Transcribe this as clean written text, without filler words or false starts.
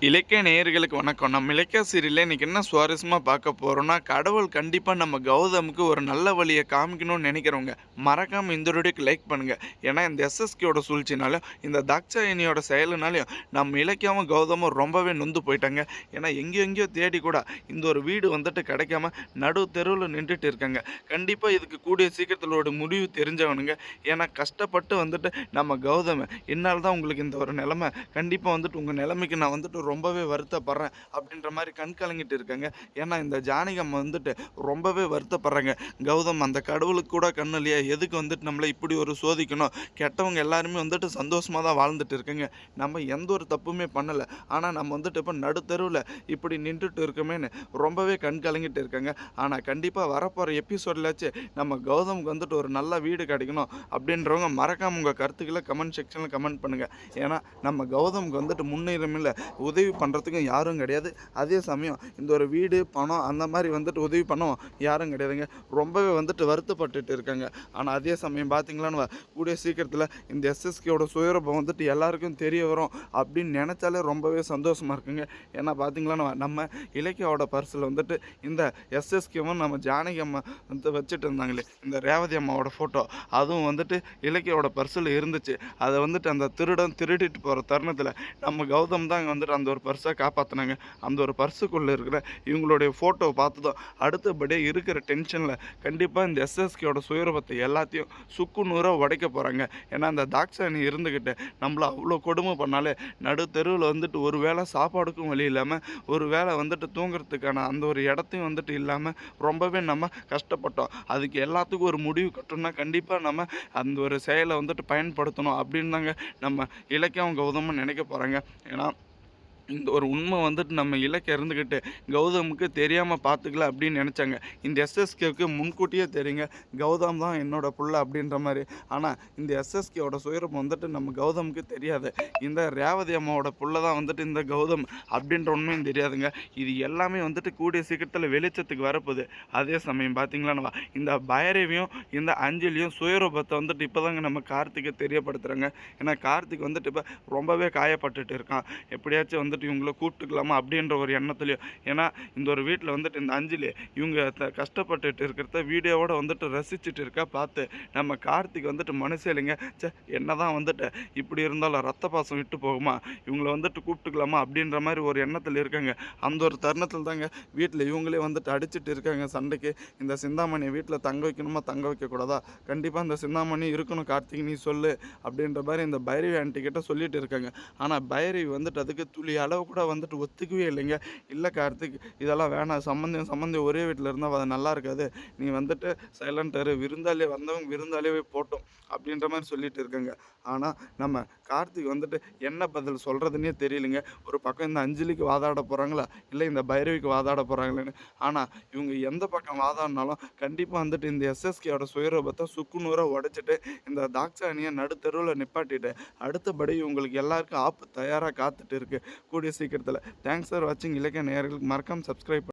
இலக்கிய நேயர்களுக்கு வணக்கம். நம்ம இலக்கிய சீரியல்ல இன்னைக்கு என்ன சுவாரஸ்யமா பார்க்க போறோம்னா, கடவுள் கண்டிப்பா நம்ம கௌதமுக்கு ஒரு நல்ல வழிய காமிக்கணும்னு நெனைக்கிறவங்க, மறக்காம இந்த வீடியோக்கு லைக் பண்ணுங்க. ஏன்னா இந்த எஸ்எஸ்கேயோட சூழ்ச்சினாலும், இந்த தாக்ஷாயணியோட செயலுனாலயும் நம்ம இலக்கியாவும் கௌதமும் ரொம்பவே நொந்து போயிட்டாங்க. ஏன்னா எங்கெங்கேயோ தேடி கூட இந்த ஒரு வீடு வந்துட்டு கிடைக்காம நடு தெருவுல நின்றுட்டு இருக்காங்க. கண்டிப்பா இதுக்கு கூடிய சீக்கிரத்துல ஒரு முடிவு தெரிஞ்சவனுங்க. ஏன்னா கஷ்டப்பட்டு வந்துட்டு நம்ம கௌதம, "என்னால தான் உங்களுக்கு இந்த ஒரு நிலைமை. கண்டிப்பா வந்துட்டு உங்க நிலைமைக்கு நான் வந்துட்டு ரொம்பவே வருத்தப்படுறேன் அப்படின்ற மாதிரி கண் கலங்கிட்டு இருக்காங்க. ஏன்னா இந்த ஜானகம் வந்துட்டு ரொம்பவே வருத்தப்படுறாங்க. கௌதம் அந்த கடவுளுக்கு கூட கண்ணு இல்லையா, எதுக்கு வந்துட்டு நம்மளை இப்படி ஒரு சோதிக்கணும், கெட்டவங்க எல்லாருமே வந்துட்டு சந்தோஷமா தான் வாழ்ந்துட்டு இருக்குங்க, நம்ம எந்த ஒரு தப்புமே பண்ணலை, ஆனால் நம்ம வந்துட்டு இப்போ நடுத்தருவில் இப்படி நின்றுட்டு இருக்கமேன்னு ரொம்பவே கண் கலங்கிட்டு இருக்காங்க. ஆனால் கண்டிப்பாக வரப்போகிற எபிசோட்லாச்சு நம்ம கௌதமுக்கு வந்துட்டு ஒரு நல்ல வீடு கிடைக்கணும் அப்படின்றவங்க மறக்காம உங்கள் கருத்துக்களை கமெண்ட் செக்ஷனில் கமெண்ட் பண்ணுங்கள். ஏன்னா நம்ம கௌதமுக்கு வந்துட்டு முன்னுரிமையில் உதவி பண்ணுறதுக்கும் யாரும் கிடையாது. அதே சமயம் இந்த ஒரு வீடு பணம் அந்த மாதிரி வந்துட்டு உதவி பண்ணவும் யாரும் கிடையாதுங்க. ரொம்பவே வந்துட்டு வருத்தப்பட்டுட்டு இருக்காங்க. ஆனால் அதே சமயம் பார்த்தீங்களான்னு கூடிய சீக்கிரத்தில் இந்த எஸ்எஸ்கேயோட சுயரூபம் வந்துட்டு எல்லாருக்கும் தெரிய வரும் அப்படின்னு நினச்சாலே ரொம்பவே சந்தோஷமாக இருக்குங்க. ஏன்னா பார்த்தீங்களான்னு நம்ம இலக்கியாவோட பர்ஸில் வந்துட்டு இந்த எஸ்எஸ்கேவும் நம்ம ஜானகி அம்மா வந்து வச்சுட்டு இருந்தாங்களே இந்த ரேவதி அம்மாவோட ஃபோட்டோ, அதுவும் வந்துட்டு இலக்கியாவோட பர்ஸில் இருந்துச்சு. அதை வந்துட்டு அந்த திருடன் திருடிட்டு போகிற தருணத்தில் நம்ம கௌதம் தான் வந்துட்டு அந்த ஒரு பர்ஸை காப்பாற்றினாங்க. அந்த ஒரு பர்ஸுக்குள்ளே இருக்கிற இவங்களுடைய ஃபோட்டோவை பார்த்து தான் அடுத்தபடியாக இருக்கிற டென்ஷனில் கண்டிப்பாக இந்த எஸ்எஸ்கேயோட சுயரூபத்தை எல்லாத்தையும் சுக்கு நூறாக உடைக்க போகிறாங்க. ஏன்னா அந்த தாக்ஷாயணி இருந்துக்கிட்டு நம்மளை அவ்வளோ கொடுமை பண்ணாலே நடு தெருவில் வந்துட்டு ஒரு வேளை சாப்பாடுக்கும் வழி இல்லாமல், ஒரு வேளை வந்துட்டு தூங்குறதுக்கான அந்த ஒரு இடத்தையும் வந்துட்டு இல்லாமல் ரொம்பவே நம்ம கஷ்டப்பட்டோம். அதுக்கு எல்லாத்துக்கும் ஒரு முடிவு கட்டணும்னா கண்டிப்பாக நம்ம அந்த ஒரு செயலை வந்துட்டு பயன்படுத்தணும் அப்படின்னு தாங்க நம்ம இலக்கியம் கௌதமும் நினைக்க போகிறாங்க. ஏன்னா இந்த ஒரு உண்மை வந்துட்டு நம்ம இலக்கிய இருந்துக்கிட்டு கௌதமுக்கு தெரியாமல் பார்த்துக்கல அப்படின்னு நினச்சாங்க. இந்த எஸ்எஸ்கேவுக்கு முன்கூட்டியே தெரியுங்க கௌதம் தான் என்னோட புள்ள அப்படின்ற மாதிரி. ஆனால் இந்த எஸ்எஸ்கேவோட சுயரூபம் வந்துட்டு நம்ம கௌதமுக்கு தெரியாது. இந்த ரேவதி அம்மாவோட புள்ள தான் வந்துட்டு இந்த கௌதம் அப்படின்ற உண்மையும் தெரியாதுங்க. இது எல்லாமே வந்துட்டு கூடிய சீக்கிரத்தில் வெளிச்சத்துக்கு வரப்போகுது. அதே சமயம் பார்த்தீங்களான்னு இந்த பைரவியும் இந்த அஞ்சலியும் சுயரூபத்தை வந்துட்டு இப்போ தாங்க நம்ம கார்த்திகை தெரியப்படுத்துகிறாங்க. ஏன்னா கார்த்திக் வந்துட்டு இப்போ ரொம்பவே காயப்பட்டுட்டு இருக்கான். எப்படியாச்சும் வந்துட்டு இவங்கள கூப்பிட்டுக்கலாமா அப்படின்ற ஒரு எண்ணத்துலையும். ஏன்னா இந்த ஒரு வீட்டில் வந்துட்டு இந்த அஞ்சலி இவங்க கஷ்டப்பட்டுட்டு இருக்கிறத வீடியோவோட வந்துட்டு ரசிச்சுட்டு இருக்கா பார்த்து நம்ம கார்த்திக் வந்துட்டு மனசே இல்லைங்க, என்னதான் வந்துட்டு இப்படி இருந்தாலும் ரத்த பாசம் விட்டு போகுமா, இவங்கள வந்துட்டு கூப்பிட்டுக்கலாமா அப்படின்ற மாதிரி ஒரு எண்ணத்தில் இருக்காங்க. அந்த ஒரு தருணத்தில் தாங்க வீட்டில் இவங்களே வந்துட்டு அடிச்சுட்டு இருக்காங்க சண்டைக்கு. இந்த சிந்தாமணியை வீட்டில் தங்க வைக்கணுமா தங்க வைக்கக்கூடாதா, கண்டிப்பாக இந்த சிந்தாமணி இருக்கணும் கார்த்திக் நீ சொல்லு அப்படின்ற மாதிரி இந்த பைரவி ஆண்டி கிட்ட சொல்லிட்டு இருக்காங்க. ஆனால் பைரவி வந்துட்டு அதுக்கு துளி அளவு கூட வந்துட்டு ஒத்துக்கவே இல்லைங்க. இல்லை கார்த்திக் இதெல்லாம் வேணாம், சம்மந்தம் ஒரே வீட்டில் இருந்தால் அது நல்லா இருக்காது, நீ வந்துட்டு சைலண்டாரு, விருந்தாளியே வந்தவங்க விருந்தாளியே போட்டோம் அப்படின்ற மாதிரி சொல்லிட்டு இருக்காங்க. ஆனால் நம்ம கார்த்திக் வந்துட்டு என்ன பதில் சொல்கிறதுனே தெரியலைங்க. ஒரு பக்கம் இந்த அஞ்சலிக்கு வாதாட போகிறாங்களா இல்லை இந்த பைரவிக்கு வாதாட போகிறாங்களேன்னு. ஆனால் இவங்க எந்த பக்கம் வாதாடினாலும் கண்டிப்பாக வந்துட்டு இந்த எஸ்எஸ்கேயோட சுயரூபத்தை சுக்குநூறாக உடைச்சிட்டு இந்த தாக்ஷாயணியை நடுத்தெருவில் நிப்பாட்டிட்டு அடுத்தபடி இவங்களுக்கு எல்லாருக்கும் ஆப்பு தயாராக காத்துட்டு இருக்கு கூடிய சீக்கிரத்தில். தேங்க்ஸ் ஃபார் வாட்சிங். இலக்கிய நேயர்களுக்கு மறக்காம சப்ஸ்கிரைப்